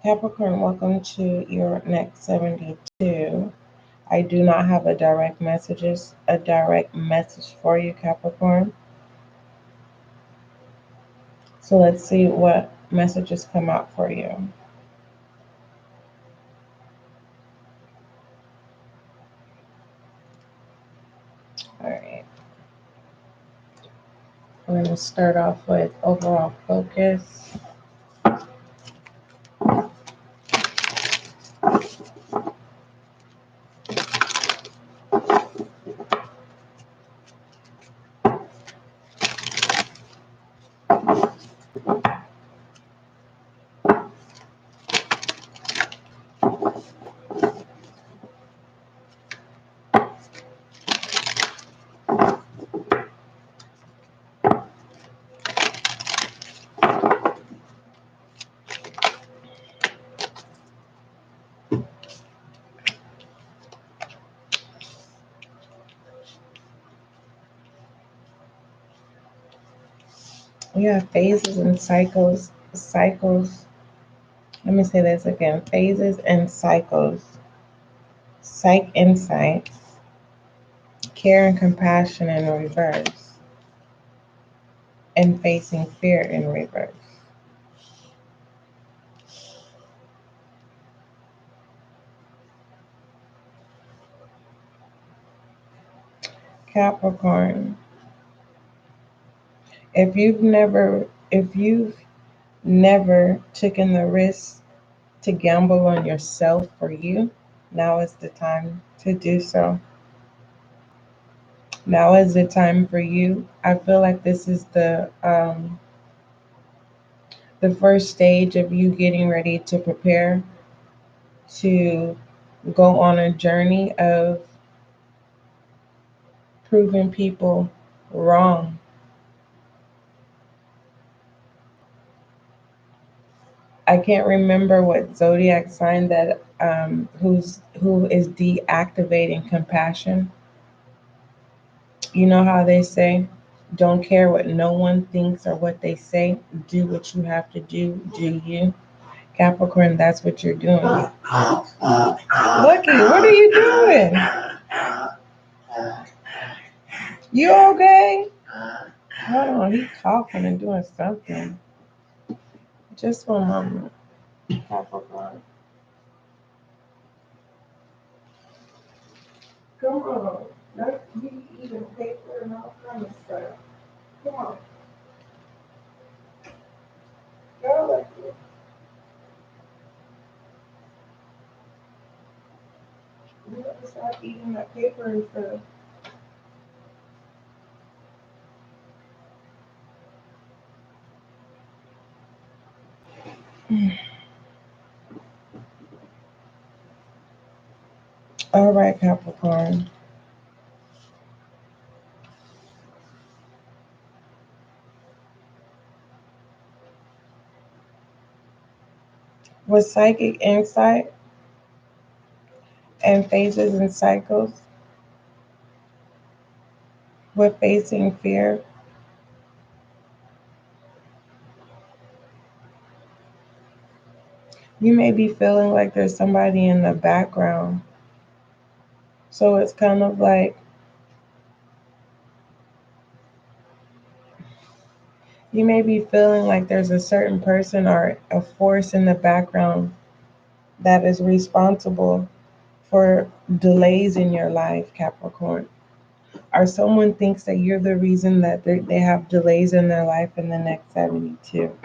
Capricorn, welcome to your next 72. I do not have a direct message for you, Capricorn. So let's see what messages come out for you. All right. We're going to start off with overall focus. We have phases and cycles. Let me say this again. Phases and cycles. Psych insights. Care and compassion in reverse. And facing fear in reverse. Capricorn. If you've never taken the risk to gamble on yourself for you, now is the time to do so. Now is the time for you. I feel like this is the first stage of you getting ready to prepare to go on a journey of proving people wrong. I can't remember what zodiac sign that who is deactivating compassion. You know how they say, don't care what no one thinks or what they say. Do what you have to do. Do you? Capricorn, that's what you're doing. Lucky, what are you doing? You okay? Hold on, he's coughing and doing something. Just one moment, Capricorn. Come on. Not be eating paper and all kind of stuff. Come on. Go, Lucky. You have to stop eating that paper and stuff. All right, Capricorn. With psychic insight and phases and cycles, with facing fear, you may be feeling like there's somebody in the background. So it's kind of like you may be feeling like there's a certain person or a force in the background that is responsible for delays in your life, Capricorn. Or someone thinks that you're the reason that they have delays in their life in the next 72.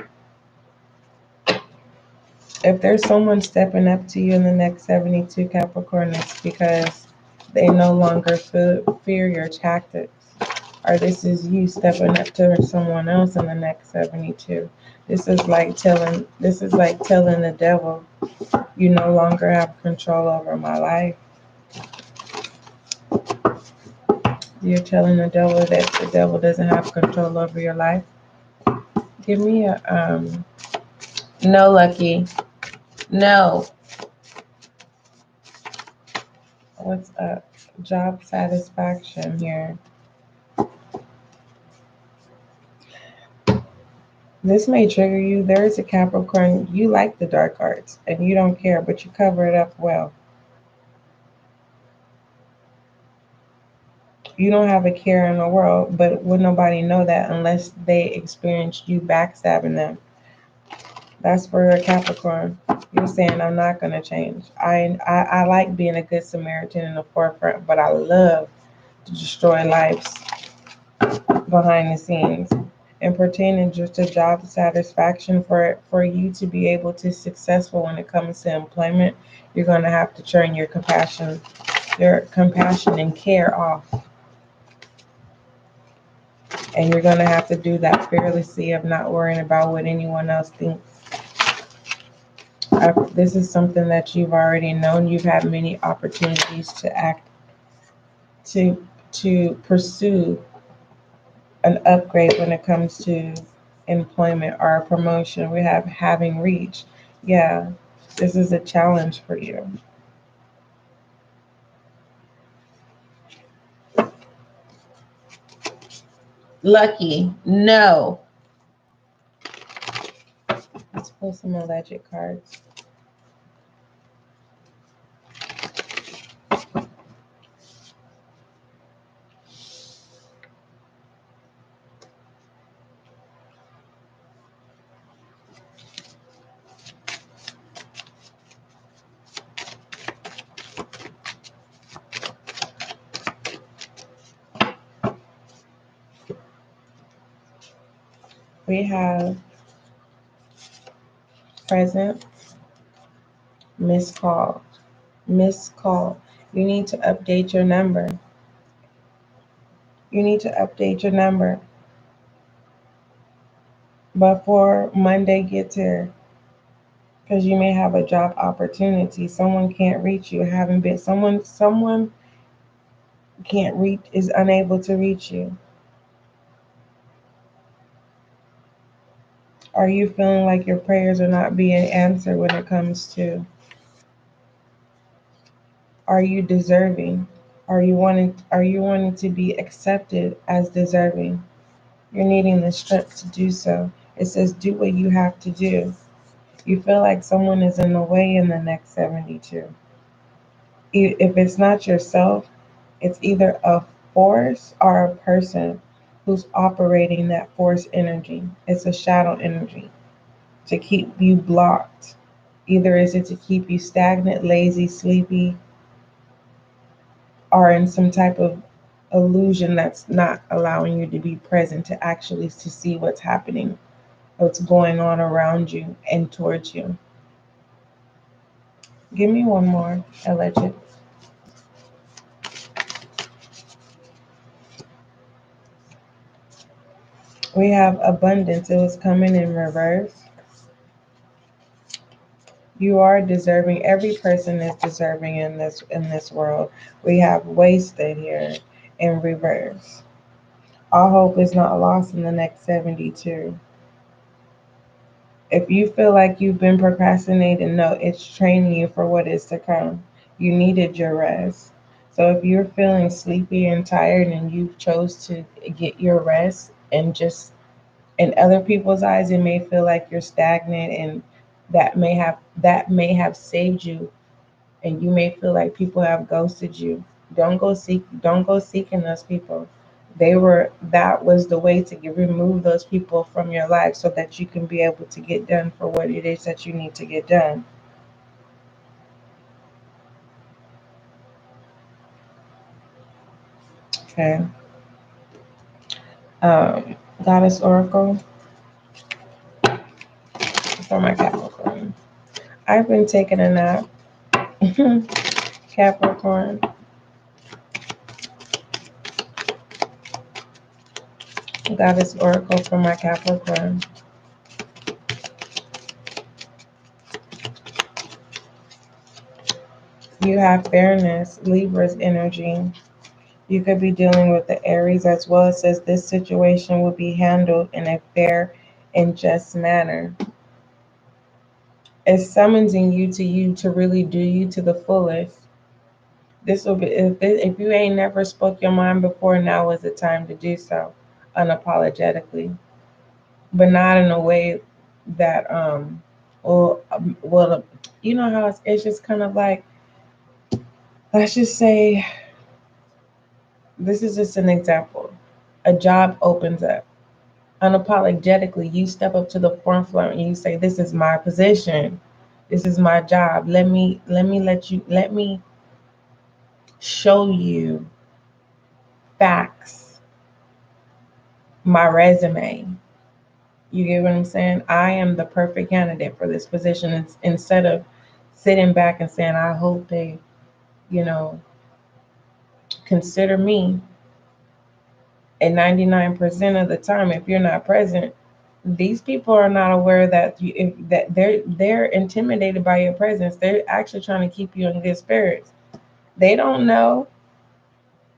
If there's someone stepping up to you in the next 72, Capricorn, it's because they no longer fear your tactics. Or this is you stepping up to someone else in the next 72. This is like telling the devil, you no longer have control over my life. You're telling the devil that the devil doesn't have control over your life. Give me a no, Lucky. No. What's up? Job satisfaction here. This may trigger you. There is a Capricorn. You like the dark arts and you don't care, but you cover it up well. You don't have a care in the world, but would nobody know that unless they experienced you backstabbing them? That's for a Capricorn. You're saying, I'm not going to change. I like being a good Samaritan in the forefront, but I love to destroy lives behind the scenes. And pertaining just to job satisfaction, for you to be able to successful when it comes to employment, you're going to have to turn your compassion and care off. And you're going to have to do that fearlessly of not worrying about what anyone else thinks. This is something that you've already known. You've had many opportunities to act, to pursue an upgrade when it comes to employment or a promotion. We have having reached. Yeah, this is a challenge for you. Lucky, no. Let's pull some alleged cards. We have present, missed call, missed call. You need to update your number. You need to update your number before Monday gets here, because you may have a job opportunity. Someone can't reach you. Haven't been someone can't reach, is unable to reach you. Are you feeling like your prayers are not being answered when it comes to, are you deserving? Are you wanting to be accepted as deserving? You're needing the strength to do so. It says do what you have to do. You feel like someone is in the way in the next 72. If it's not yourself, it's either a force or a person who's operating that force energy. It's a shadow energy to keep you blocked. Either is it to keep you stagnant, lazy, sleepy, or in some type of illusion that's not allowing you to be present, to actually to see what's happening, what's going on around you and towards you. Give me one more, alleged. We have abundance. It was coming in reverse. You are deserving. Every person is deserving in this world. We have wasted here in reverse. All hope is not lost in the next 72. If you feel like you've been procrastinating, no, it's training you for what is to come. You needed your rest. So if you're feeling sleepy and tired and you chose to get your rest, and just in other people's eyes it may feel like you're stagnant, and that may have saved you, and you may feel like people have ghosted you. Don't go seeking those people. That was the way to remove those people from your life, so that you can be able to get done for what it is that you need to get done. Okay. Goddess Oracle for my Capricorn. I've been taking a nap. Capricorn. Goddess Oracle for my Capricorn. You have fairness, Libra's energy. You could be dealing with the Aries as well. It says this situation will be handled in a fair and just manner. It's summoning you to really do you to the fullest. This will be, if you ain't never spoke your mind before, now is the time to do so unapologetically. but not in a way that well, you know how it's just kind of like, let's just say, this is just an example. A job opens up. Unapologetically, you step up to the forefront and you say, "This is my position. This is my job. Let me show you facts, my resume." You get what I'm saying? I am the perfect candidate for this position. Instead of sitting back and saying, "I hope they, you know, consider me." And 99% of the time, if you're not present, these people are not aware that that they're intimidated by your presence. They're actually trying to keep you in good spirits. They don't know.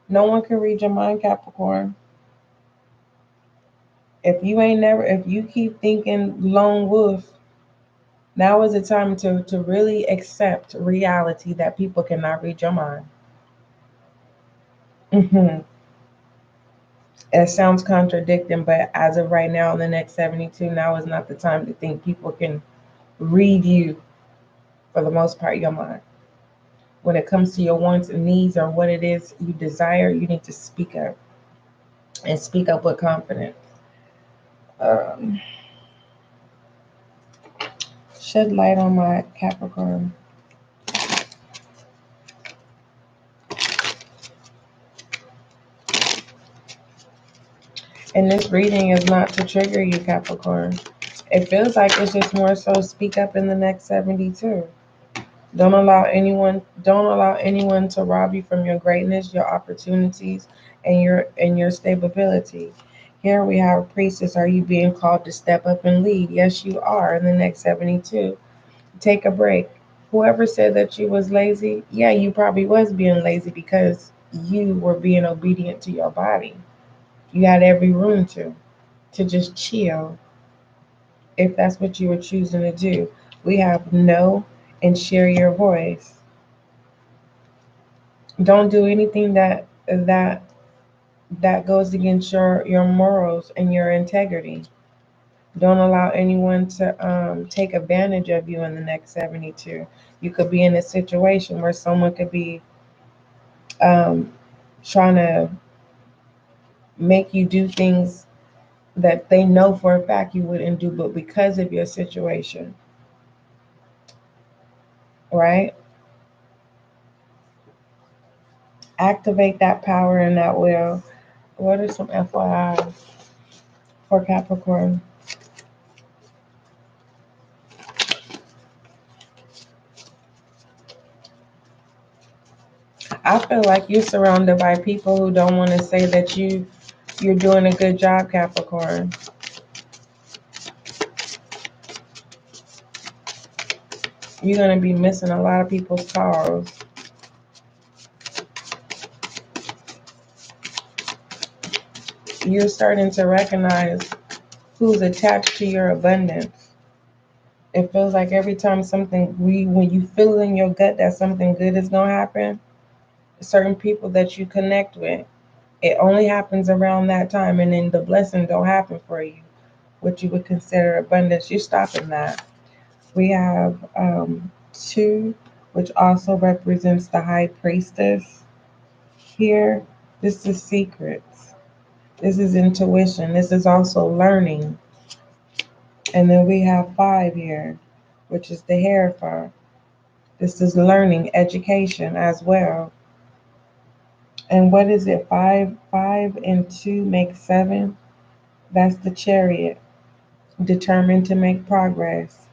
No one can read your mind, Capricorn. If you keep thinking lone wolf, now is the time to really accept reality that people cannot read your mind. It sounds contradicting, but as of right now, in the next 72, now is not the time to think people can read you, for the most part, your mind. When it comes to your wants and needs or what it is you desire, you need to speak up and speak up with confidence. Um, Shed light on my Capricorn. And this reading is not to trigger you, Capricorn. It feels like it's just more so speak up in the next 72. Don't allow anyone to rob you from your greatness, your opportunities, and your stability. Here we have a priestess. Are you being called to step up and lead? Yes, you are in the next 72. Take a break. Whoever said that you was lazy, yeah, you probably was being lazy because you were being obedient to your body. You had every room to just chill if that's what you were choosing to do. We have know and share your voice. Don't do anything that goes against your morals and your integrity. Don't allow anyone to take advantage of you in the next 72. You could be in a situation where someone could be um, trying to make you do things that they know for a fact you wouldn't do, but because of your situation, right? Activate that power and that will. What are some FYI for Capricorn? I feel like you're surrounded by people who don't want to say that you're doing a good job, Capricorn. You're gonna be missing a lot of people's calls. You're starting to recognize who's attached to your abundance. It feels like every time when you feel in your gut that something good is gonna happen, certain people that you connect with, it only happens around that time, and then the blessing don't happen for you, what you would consider abundance. You're stopping that. We have two, which also represents the high priestess. Here, this is secrets. This is intuition. This is also learning. And then we have five here, which is the Hierophant. This is learning, education as well. And what is it? Five and two make seven. That's the Chariot, determined to make progress.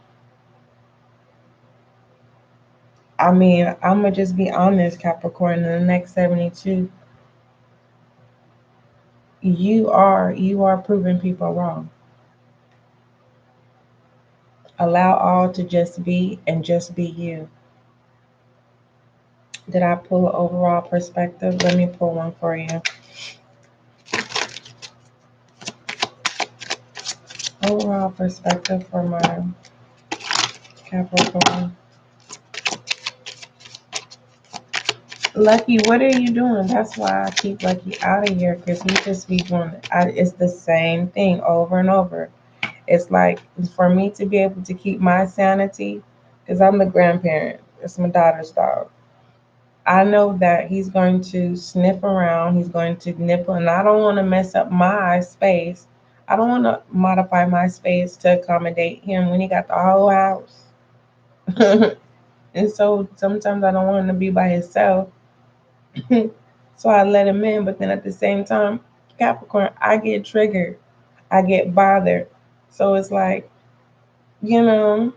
I mean, I'm gonna just be honest, Capricorn. In the next 72, you are proving people wrong. Allow all to just be and just be you. Did I pull an overall perspective? Let me pull one for you. Overall perspective for my Capricorn. Lucky, what are you doing? That's why I keep Lucky out of here, because he just be doing it. It's the same thing over and over. It's like for me to be able to keep my sanity, because I'm the grandparent. It's my daughter's dog. I know that he's going to sniff around, he's going to nipple, and I don't want to mess up my space. I don't want to modify my space to accommodate him when he got the whole house. And so sometimes I don't want him to be by himself. So I let him in, but then at the same time, Capricorn, I get triggered, I get bothered. So it's like, you know,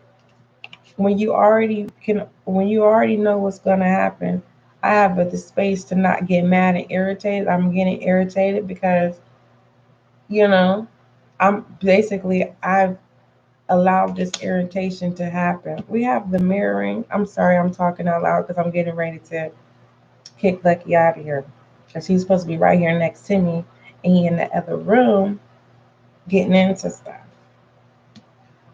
when you already know what's gonna happen, I have the space to not get mad and irritated. I'm getting irritated because, you know, I've allowed this irritation to happen. We have the mirroring. I'm sorry, I'm talking out loud because I'm getting ready to kick Lucky out of here. Because he's supposed to be right here next to me and he in the other room getting into stuff.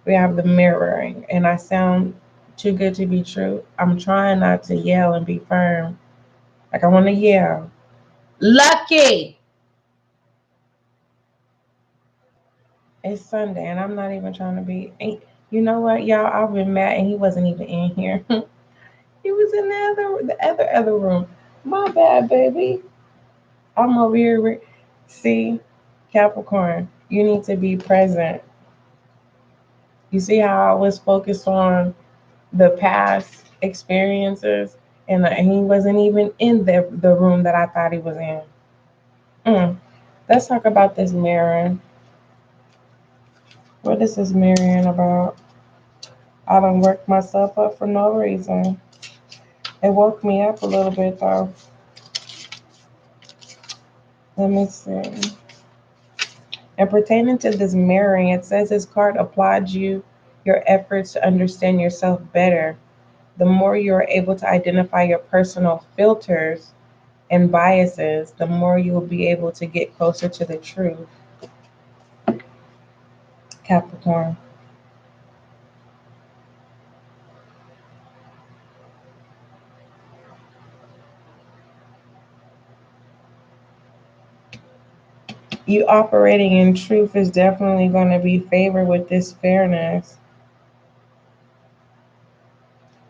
We have the mirroring, and I sound too good to be true. I'm trying not to yell and be firm. Like I want to yell, Lucky! It's Sunday, and I'm not even trying to be. You know what, y'all? I've been mad, and he wasn't even in here. He was in the other room. My bad, baby. I'm over here. See, Capricorn, you need to be present. You see how I was focused on the past experiences, and he wasn't even in the room that I thought he was in. Let's talk about this mirroring. What is this mirroring about? I done worked myself up for no reason. It woke me up a little bit though. Let me see. And pertaining to this mirroring, it says this card applauds your efforts to understand yourself better. The more you are able to identify your personal filters and biases, the more you will be able to get closer to the truth. Capricorn. You operating in truth is definitely going to be favored with this fairness.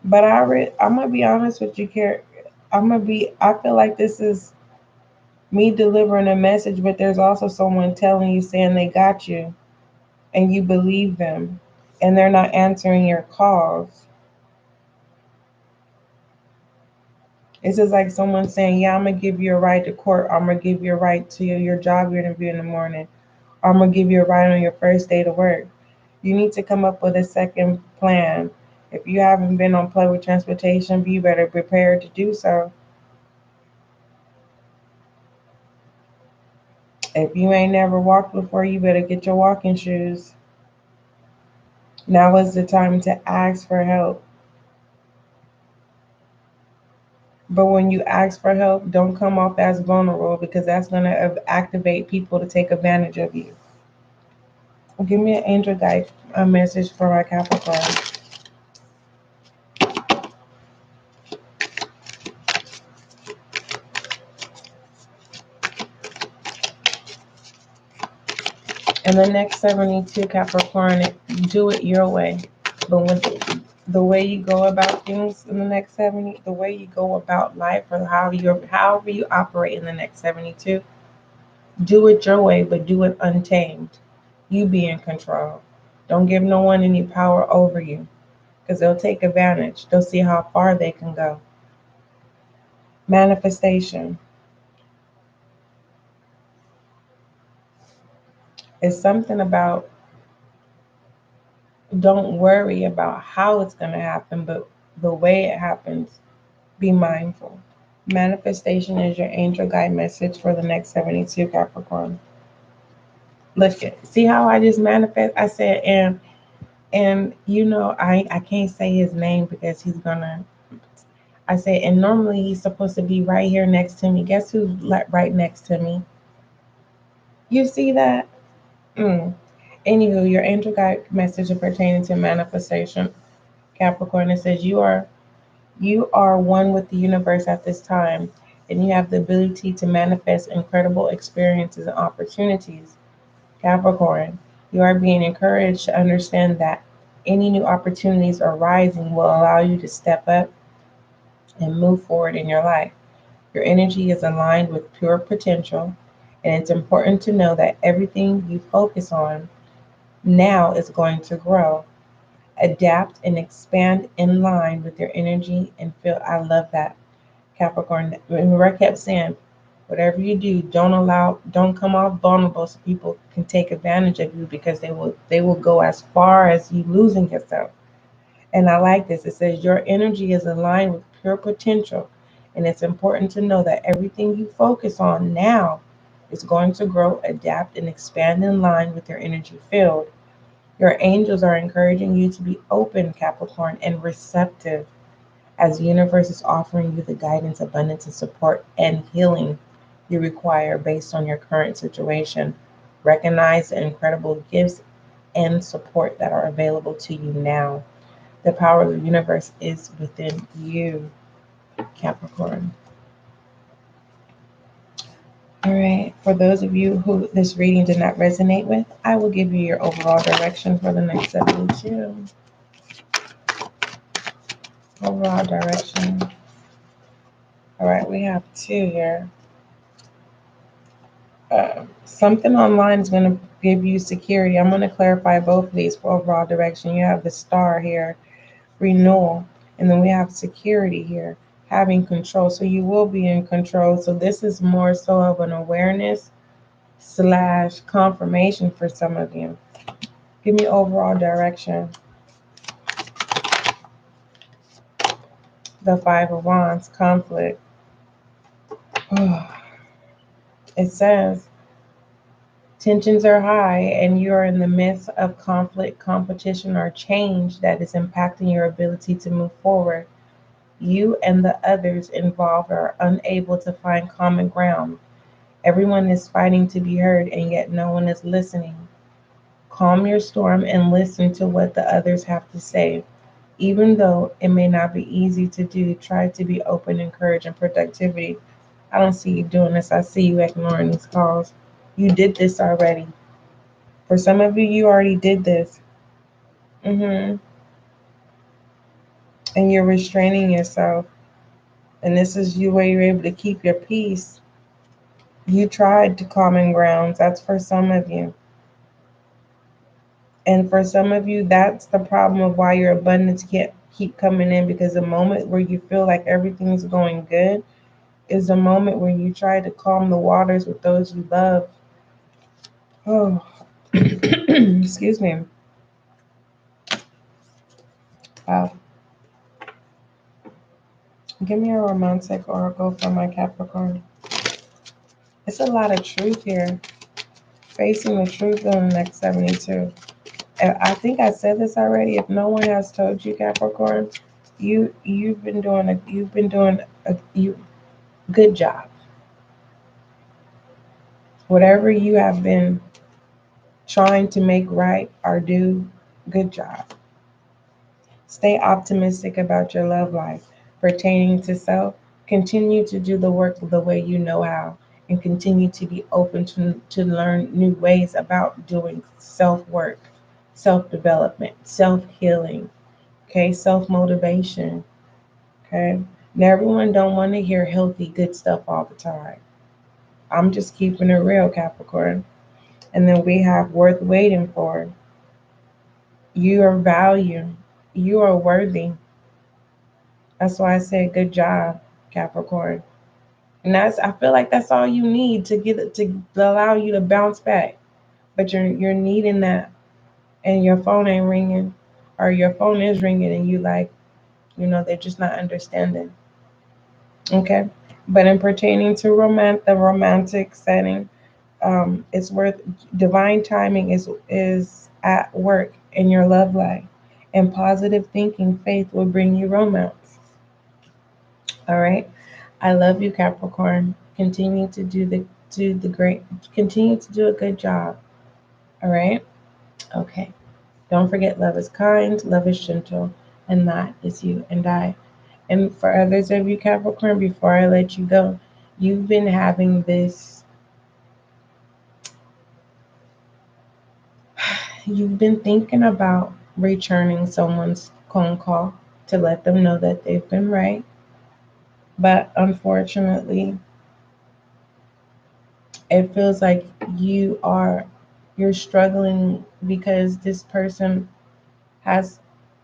But I'm gonna be honest with you, Carrie. I feel like this is me delivering a message, but there's also someone telling you saying they got you and you believe them and they're not answering your calls. It's just like someone saying, yeah, I'm gonna give you a ride to court, I'm gonna give you a ride to your job interview in the morning, or I'm gonna give you a ride on your first day to work. You need to come up with a second plan. If you haven't been on public transportation, you better prepare to do so. If you ain't never walked before, you better get your walking shoes. Now is the time to ask for help. But when you ask for help, don't come off as vulnerable because that's going to activate people to take advantage of you. Give me an angel guide, a message for my Capricorn. In the next 72, Capricorn, do it your way. But when the way you go about things in the next 70, the way you go about life, or however you operate in the next 72, do it your way, but do it untamed. You be in control. Don't give no one any power over you because they'll take advantage. They'll see how far they can go. Manifestation is something about don't worry about how it's going to happen, but the way it happens, be mindful. Manifestation is your angel guide message for the next 72, Capricorn. Look at, see how I just manifest? I said, and I can't say his name because he's gonna. I said, and normally he's supposed to be right here next to me. Guess who's right next to me? You see that? Anywho, your angel guide message pertaining to manifestation, Capricorn. It says you are one with the universe at this time, and you have the ability to manifest incredible experiences and opportunities. Capricorn, You are being encouraged to understand that any new opportunities arising will allow you to step up and move forward in your life. Your energy is aligned with pure potential, and it's important to know that everything you focus on now is going to grow, adapt, and expand in line with your energy and feel. I love that, Capricorn. Remember, I kept saying, whatever you do, don't come off vulnerable so people can take advantage of you, because they will go as far as you losing yourself. And I like this. It says your energy is aligned with pure potential, and it's important to know that everything you focus on now is going to grow, adapt, and expand in line with your energy field. Your angels are encouraging you to be open, Capricorn, and receptive as the universe is offering you the guidance, abundance, and support and healing you require based on your current situation. Recognize the incredible gifts and support that are available to you now. The power of the universe is within you, Capricorn. All right, for those of you who this reading did not resonate with, I will give you your overall direction for the next 72. Overall direction. All right, we have two here. Something online is going to give you security. I'm going to clarify both of these for overall direction. You have the star here, renewal, and then we have security here, having control. So you will be in control. So this is more so of an awareness / confirmation for some of you. Give me overall direction. The Five of Wands, conflict. It says tensions are high and you are in the midst of conflict, competition, or change that is impacting your ability to move forward. You and the others involved are unable to find common ground. Everyone is fighting to be heard, and yet no one is listening. Calm your storm and listen to what the others have to say. Even though it may not be easy to do, try to be open, encourage, and productivity. I don't see you doing this. I see you ignoring these calls. You did this already. For some of you, you already did this. And you're restraining yourself. And this is you where you're able to keep your peace. You tried to common grounds. That's for some of you. And for some of you, that's the problem of why your abundance can't keep coming in, because the moment where you feel like everything's going good is the moment where you try to calm the waters with those you love. Oh, excuse me. Wow. Give me a romantic oracle for my Capricorn. It's a lot of truth here. Facing the truth in the next 72. And I think I said this already. If no one has told you, Capricorn, you've been doing a good job. Whatever you have been trying to make right or do, good job. Stay optimistic about your love life. Pertaining to self, continue to do the work the way you know how, and continue to be open to learn new ways about doing self-work, self-development, self-healing, okay, self-motivation, okay? Now, everyone don't want to hear healthy, good stuff all the time. I'm just keeping it real, Capricorn. And then we have worth waiting for. You are valued. You are worthy. That's why I said good job, Capricorn. And I feel like that's all you need to allow you to bounce back. But you're needing that, and your phone ain't ringing, or your phone is ringing and you like, they're just not understanding. Okay. But in pertaining to the romantic setting, it's worth divine timing is at work in your love life, and positive thinking, faith will bring you romance. All right. I love you, Capricorn. Continue to do a good job. All right. Okay. Don't forget, love is kind, love is gentle, and that is you and I. And for others of you, Capricorn, before I let you go, you've been having this You've been thinking about returning someone's phone call to let them know that they've been right. But unfortunately, it feels like you're struggling because this person has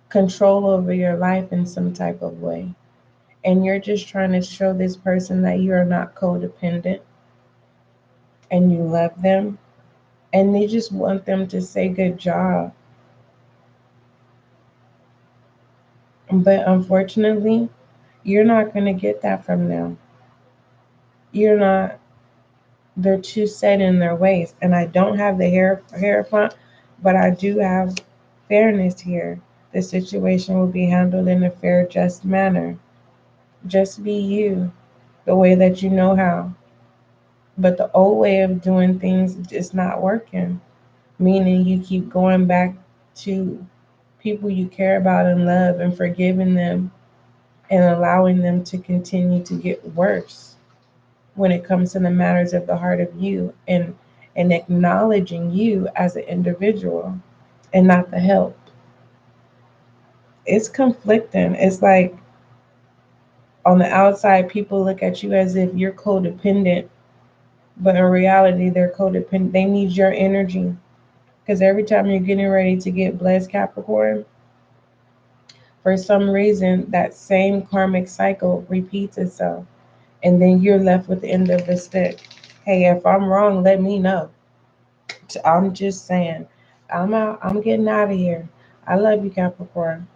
control over your life in some type of way. And you're just trying to show this person that you're not codependent and you love them. And they just want them to say good job. But unfortunately, you're not going to get that from them. You're not, they're too set in their ways. And I don't have the hair front, but I do have fairness here. The situation will be handled in a fair, just manner. Just be you, the way that you know how. But the old way of doing things is not working, meaning you keep going back to people you care about and love and forgiving them and allowing them to continue to get worse when it comes to the matters of the heart of you and acknowledging you as an individual and not the help. It's conflicting. It's like on the outside people look at you as if you're codependent, but in reality they're codependent. They need your energy because every time you're getting ready to get blessed, Capricorn, for some reason that same karmic cycle repeats itself, and then you're left with the end of the stick. Hey, if I'm wrong, let me know. I'm just saying, I'm out. I'm getting out of here. I love you, Capricorn.